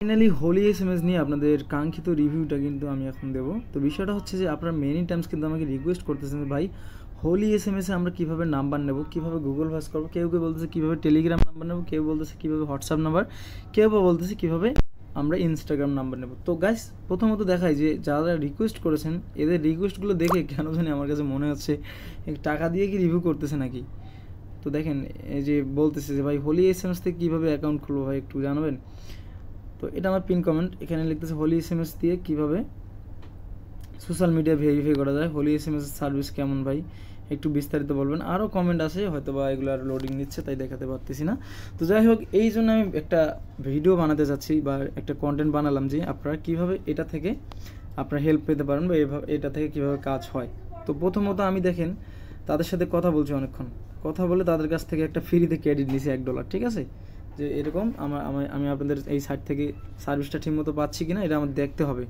Finally Holi SMS নিয়ে আপনাদের কাঙ্ক্ষিত রিভিউটা কিন্তু আমি এখন দেবো। তো বিষয়টা হচ্ছে যে আপনারা মেনি টাইমস কিন্তু আমাকে রিকোয়েস্ট করতেছেন যে ভাই হোলি এসএমএসে আমরা কীভাবে নাম্বার নেব, কীভাবে গুগল ভাস করবো, কেউ কেউ বলতেছে কীভাবে টেলিগ্রাম নাম্বার নেব, কেউ বলতেছে কীভাবে হোয়াটসঅ্যাপ নাম্বার, কেউ বা বলতেছে কীভাবে আমরা ইনস্টাগ্রাম নাম্বার নেব। তো গাইস প্রথমত দেখাই যে যারা রিকোয়েস্ট করেছেন এদের রিকোয়েস্টগুলো দেখে কেন জানি আমার কাছে মনে হচ্ছে টাকা দিয়ে কি রিভিউ করতেছে নাকি। তো দেখেন এই যে বলতেছে যে ভাই হোলি এসএমএস থেকে কীভাবে অ্যাকাউন্ট খুলবো ভাই একটু জানাবেন। তো এটা আমার পিন কমেন্ট, এখানে লিখতেছে হোলি এসএমএস দিয়ে কীভাবে সোশ্যাল মিডিয়া ভেরিফাই করা যায়, হোলি এসএমএস সার্ভিস কেমন ভাই একটু বিস্তারিত বলবেন। আরও কমেন্ট আছে হয়তো বা এগুলো আর লোডিং নিচ্ছে তাই দেখাতে পারতেছি না। তো যাই হোক এই জন্য আমি একটা ভিডিও বানাতে চাচ্ছি বা একটা কন্টেন্ট বানালাম যে আপনারা কীভাবে এটা থেকে আপনারা হেল্প পেতে পারেন বা এটা থেকে কীভাবে কাজ হয়। তো প্রথমত আমি দেখেন তাদের সাথে কথা বলছি, অনেকক্ষণ কথা বলে তাদের কাছ থেকে একটা ফ্রিতে ক্রেডিট নিয়েছি $1, ঠিক আছে, যে এরকম আমি আপনাদের এই সাইট থেকে সার্ভিসটা ঠিকমতো পাচ্ছি কিনা এটা আমার দেখতে হবে,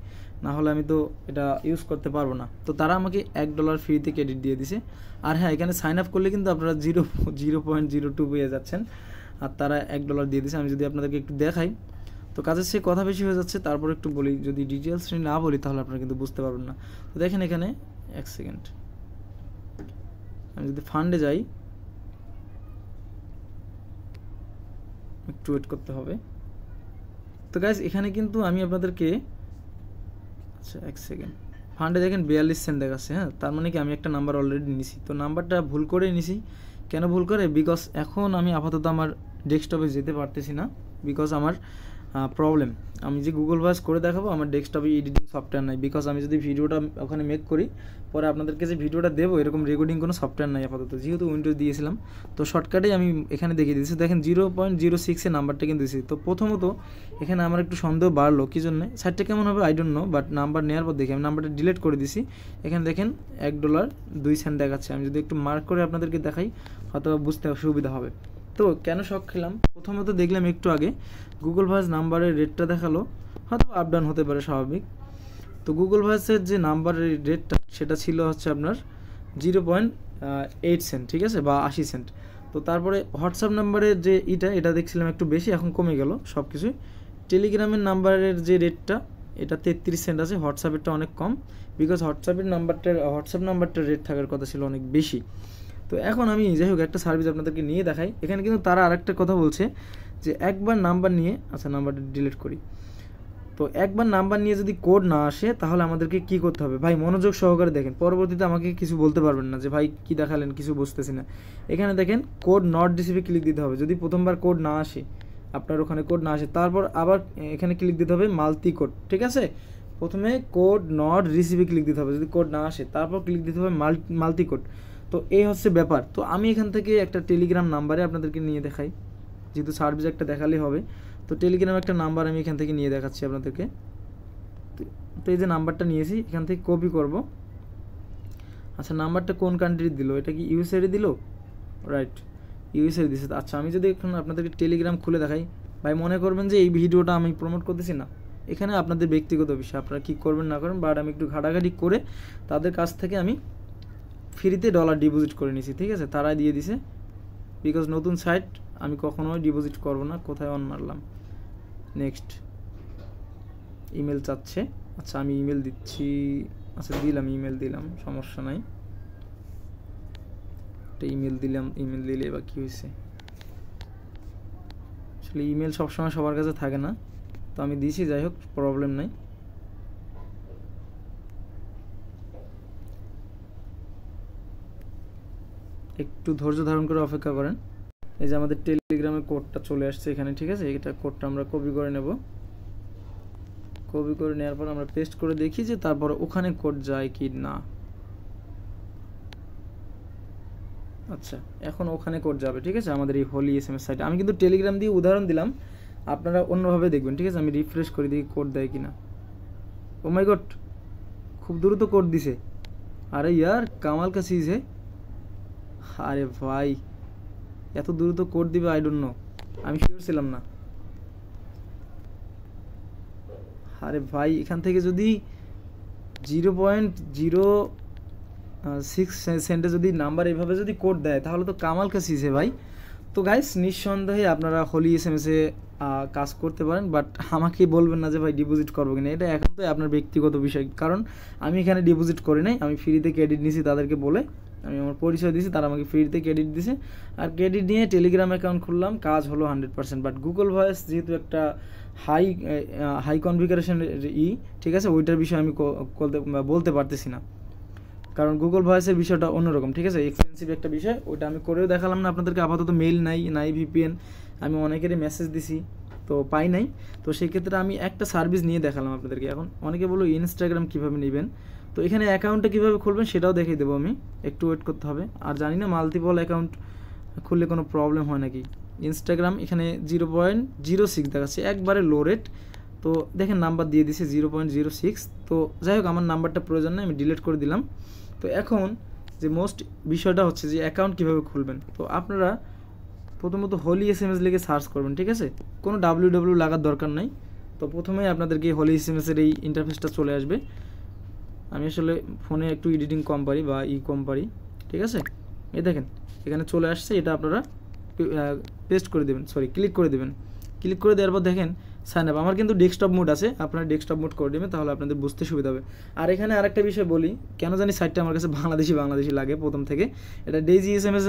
না হলে আমি তো এটা ইউজ করতে পারবো না। তো তারা আমাকে $1 ফ্রিতে ক্রেডিট দিয়ে দিছে। আর হ্যাঁ, এখানে সাইন আপ করলে কিন্তু আপনারা 0.02 পেয়ে যাচ্ছেন, আর তারা $1 দিয়ে দিছে। আমি যদি আপনাদেরকে একটু দেখাই, তো কাজের সে কথা বেশি হয়ে যাচ্ছে, তারপর একটু বলি, যদি ডিটেলস না বলি তাহলে আপনারা কিন্তু বুঝতে পারবেন না। তো দেখেন এখানে 1 সেকেন্ড, আমি যদি ফান্ডে যাই, একটু ওয়েট করতে হবে। তো গাইজ এখানে কিন্তু আমি আপনাদেরকে, আচ্ছা 1 সেকেন্ড, ফান্ডে দেখেন 42 সেন্ট দেখাচ্ছে। হ্যাঁ, তার মানে কি আমি একটা নাম্বার অলরেডি নিছি। তো নাম্বারটা ভুল করে নিছি। কেন ভুল করে? বিকজ এখন আমি আপাতত আমার ডেস্কটপে যেতে পারতেছি না, বিকজ আমার প্রবলেম। আমি যে গুগল ভয়েস করে দেখাবো, আমার ডেস্কটপে এডিটিং সফটওয়্যার নাই। বিকজ আমি যদি ভিডিওটা ওখানে মেক করি, পরে আপনাদেরকে যে ভিডিওটা দেবো এরকম রেকর্ডিং কোনো সফটওয়্যার নাই আপাতত, যেহেতু উইন্ডোজ দিয়েছিলাম। তো শর্টকাটেই আমি এখানে দেখিয়ে দিয়েছি, দেখেন 0.06 নাম্বারটা কিন্তু দিয়েছি। তো প্রথমত এখানে আমার একটু সন্দেহ বাড়লো, কী জন্য সাইটটা কেমন হবে I don't know, but number নেওয়ার পর দেখি আমি নাম্বারটা ডিলিট করে দিছি। এখানে দেখেন $1.02 দেখাচ্ছে। আমি যদি একটু মার্ক করে আপনাদেরকে দেখাই হয়তো বুঝতে সুবিধা হবে। তো কেন শক খেলাম, প্রথমত দেখলাম একটু আগে গুগল ভয়েস নাম্বারের রেটটা দেখালো, হয়তো আপ ডাউন হতে পারে স্বাভাবিক। তো গুগল ভয়েসের যে নাম্বারের রেটটা সেটা ছিল হচ্ছে আপনার 0.8 সেন্ট, ঠিক আছে, বা 80 সেন্ট। তো তারপরে হোয়াটসঅ্যাপ নাম্বারের যে এটা দেখছিলাম একটু বেশি, এখন কমে গেল সব কিছুই। টেলিগ্রামের নাম্বারের যে রেটটা এটা 33 সেন্ট আছে, হোয়াটসঅ্যাপেরটা অনেক কম, বিকজ হোয়াটসঅ্যাপ নাম্বারটার রেট থাকার কথা ছিল অনেক বেশি। তো এখন আমি যাই হোক একটা সার্ভিস আপনাদেরকে নিয়ে দেখাই। এখানে কিন্তু তারা আরেকটা কথা বলছে যে একবার নাম্বার নিয়ে, আচ্ছা নাম্বারটা ডিলিট করি, তো একবার নাম্বার নিয়ে যদি কোড না আসে তাহলে আমাদেরকে কি করতে হবে ভাই, মনোযোগ সহকারে দেখেন, পরবর্তীতে আমাকে কিছু বলতে পারবেন না যে ভাই কি দেখালেন কিছু বুঝতেছি না। এখানে দেখেন কোড নট রিসিভে ক্লিক দিতে হবে, যদি প্রথমবার কোড না আসে, আপনার ওখানে কোড না আসে, তারপর আবার এখানে ক্লিক দিতে হবে মাল্টি কোড, ঠিক আছে। প্রথমে কোড নট রিসিভে ক্লিক দিতে হবে যদি কোড না আসে, তারপর ক্লিক দিতে হবে মাল্টি কোড। তো এই হচ্ছে ব্যাপার। তো আমি এখান থেকে একটা টেলিগ্রাম নাম্বারে আপনাদেরকে নিয়ে দেখাই, যেহেতু সার্ভিস একটা দেখালেই হবে। তো টেলিগ্রাম একটা নাম্বার আমি এখান থেকে নিয়ে দেখাচ্ছি আপনাদেরকে। তো এই যে নাম্বারটা নিয়েছি এখান থেকে কপি করব। আচ্ছা নাম্বারটা কোন কান্ট্রির দিল, এটা কি ইউএসএর দিল? রাইট, ইউএসএর দিছে। আচ্ছা আমি যদি এখন আপনাদেরকে টেলিগ্রাম খুলে দেখাই, ভাই মনে করবেন যে এই ভিডিওটা আমি প্রমোট করতেছি না, এখানে আপনাদের ব্যক্তিগত বিষয়, আপনারা কী করবেন না করেন, বাট আমি একটু ঘাটাঘাটি করে তাদের কাছ থেকে আমি ফ্রিতে ডলার ডিপোজিট করে নিয়েছি, ঠিক আছে, তারাই দিয়ে দিছে। বিকজ নতুন সাইট আমি কখনোই ডিপোজিট করব না। কোথায় অন মারলাম, নেক্সট, ইমেল চাচ্ছে, আচ্ছা আমি ইমেল দিচ্ছি, আচ্ছা দিলাম, ইমেল দিলাম, সমস্যা নাই, একটা ইমেল দিলাম। ইমেল দিলে এবার কী হয়েছে, আসলে ইমেল সবসময় সবার কাছে থাকে না, তো আমি দিয়েছি, যাই হোক প্রবলেম নাই। একটু ধৈর্য ধারণ করে অপেক্ষা করেন। এই যে আমাদের টেলিগ্রামের কোডটা চলে আসছে এখানে, ঠিক আছে, এটা কোডটা আমরা কপি করে নেব। কপি করে নেওয়ার পর আমরা পেস্ট করে দেখি যে তারপর ওখানে কোড যায় কি না। আচ্ছা এখন ওখানে কোড যাবে, ঠিক আছে, আমাদের এই হোলি এসএমএস সাইটে। আমি কিন্তু টেলিগ্রাম দিয়ে উদাহরণ দিলাম, আপনারা অন্যভাবে দেখবেন, ঠিক আছে। আমি রিফ্রেশ করে দিই কোড দেয় কিনা। ও মাই গড, খুব দ্রুত কোড দিছে, আরে ইয়ার কামাল কা চিজ হে। আরে ভাই এত দ্রুত কোড দিবে আই ডোন্ট নো, আমি শিওর ছিলাম না। আরে ভাই এখান থেকে যদি 0.06 সেন্টে যদি নাম্বার এইভাবে যদি কোড দেয় তাহলে তো কামাল কাসিছে ভাই। তো গাইস নিঃসন্দেহে আপনারা হোলি এসএমএসে কাজ করতে পারেন, বাট আমাকে বলবেন না যে ভাই ডিপোজিট করবো কিনা, এটা এখন তো আপনার ব্যক্তিগত বিষয়। কারণ আমি এখানে ডিপোজিট করি নাই, আমি ফ্রিতে ক্রেডিট নিয়েছি তাদেরকে বলে, আমি আমার পরিচয় দিয়েছি, তারা আমাকে ফ্রিতে ক্রেডিট দিয়েছে। আর ক্রেডিট নিয়ে টেলিগ্রাম অ্যাকাউন্ট খুললাম, কাজ হলো 100%। বাট গুগল ভয়েস যেহেতু একটা হাই কনফিগারেশনের ঠিক আছে, ওইটার বিষয়ে আমি বলতে পারতেছি না, কারণ গুগল ভয়েসের বিষয়টা অন্যরকম, ঠিক আছে, এক্সপেন্সিভ একটা বিষয়। ওইটা আমি করেও দেখালাম না আপনাদেরকে। আপাতত মেইল নাই ভিপিএন, আমি অনেকেরই মেসেজ দিছি তো পাই নাই। তো সেই ক্ষেত্রে আমি একটা সার্ভিস নিয়ে দেখালাম আপনাদেরকে। এখন অনেকে বলো ইনস্টাগ্রাম কীভাবে নেবেন, তো এখানে অ্যাকাউন্টটা কীভাবে খুলবেন সেটাও দেখিয়ে দেবো আমি, একটু ওয়েট করতে হবে। আর জানি না মাল্টিপল অ্যাকাউন্ট খুললে কোনো প্রবলেম হয় নাকি। ইনস্টাগ্রাম এখানে 0.06 দেখাচ্ছে, একবারে লো রেট। তো দেখেন নাম্বার দিয়ে দিছে 0.06। তো যাই হোক, আমার নাম্বারটা প্রয়োজন নেই, আমি ডিলিট করে দিলাম। তো এখন যে মোস্ট বিষয়টা হচ্ছে যে অ্যাকাউন্ট কীভাবে খুলবেন। তো আপনারা প্রথমত হোলি SMS লিখে সার্চ করবেন, ঠিক আছে, কোনো www লাগার দরকার নাই। তো প্রথমেই আপনাদেরকে হোলি SMS-এর এই ইন্টারফেসটা চলে আসবে। আমি আসলে ফোনে একটু এডিটিং কম পারি বা কম পারি, ঠিক আছে। এই দেখেন এখানে চলে আসছে, এটা আপনারা পেস্ট করে দেবেন, ক্লিক করে দেবেন। ক্লিক করে দেওয়ার পর দেখেন সাইন আপ। আমার কিন্তু ডেস্কটপ মোড আছে, আপনারা ডেস্কটপ মোড করে দেবেন, তাহলে আপনাদের বুঝতে সুবিধা হবে। আর এখানে আরেকটা বিষয় বলি, কেন জানি সাইটটা আমার কাছে বাংলাদেশি লাগে প্রথম থেকে। এটা ডেইজি SMS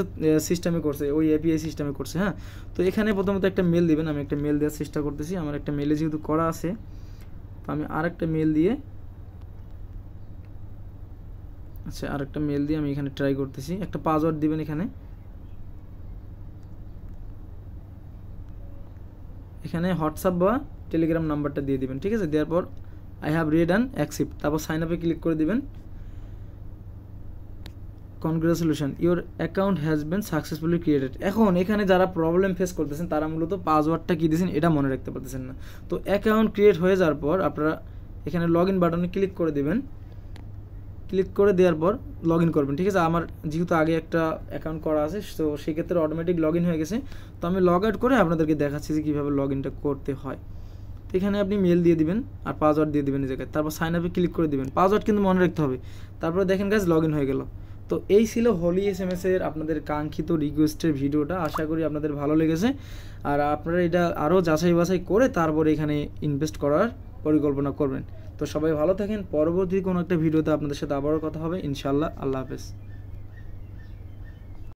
সিস্টেমে করছে, ওই API সিস্টেমে করছে, হ্যাঁ। তো এখানে প্রথমত একটা মেল দিবেন, আমি একটা মেল দেওয়ার চেষ্টা করতেছি। আমার একটা মেলে যেহেতু করা আছে, তো আমি আরেকটা মেল দিয়ে আমি এখানে ট্রাই করতেছি। একটা পাসওয়ার্ড দিবেন এখানে হোয়াটসঅ্যাপ বা টেলিগ্রাম নাম্বারটা দিয়ে দিবেন, ঠিক আছে। দেওয়ার পর I have read and accept, তারপর সাইন আপে ক্লিক করে দিবেন। Congratulation, your account has been successfully created. এখন এখানে যারা প্রবলেম ফেস করতেছেন তারা মূলত পাসওয়ার্ডটা কী দিয়েছেন এটা মনে রাখতে পারতেছেন না। তো অ্যাকাউন্ট ক্রিয়েট হয়ে যাওয়ার পর আপনারা এখানে লগ ইন বাটনে ক্লিক করে দেবেন। ক্লিক করে দেওয়ার পর লগ ইন করবেন, ঠিক আছে। আমার যেহেতু আগে একটা অ্যাকাউন্ট করা আছে, তো সেক্ষেত্রে অটোমেটিক লগ ইন হয়ে গেছে। তো আমি লগ আউট করে আপনাদেরকে দেখাচ্ছি যে কীভাবে লগ ইনটা করতে হয়। তো এখানে আপনি মেল দিয়ে দিবেন আর পাসওয়ার্ড দিয়ে দিবেন এই জায়গায়, তারপর সাইন আপে ক্লিক করে দিবেন। পাসওয়ার্ড কিন্তু মনে রাখতে হবে। তারপরে দেখেন গাইস লগ ইন হয়ে গেল। তো এই ছিল হোলি SMS-এর আপনাদের কাঙ্ক্ষিত রিকোয়েস্টের ভিডিওটা। আশা করি আপনাদের ভালো লেগেছে। আর আপনারা এটা আরও যাচাই বাছাই করে তারপরে এখানে ইনভেস্ট করার পরিকল্পনা করবেন। তো সবাই ভালো থাকেন, পরবর্তী কোনো একটা ভিডিওতে আপনাদের সাথে আবারও কথা হবে ইনশাআল্লাহ। আল্লাহ হাফেজ।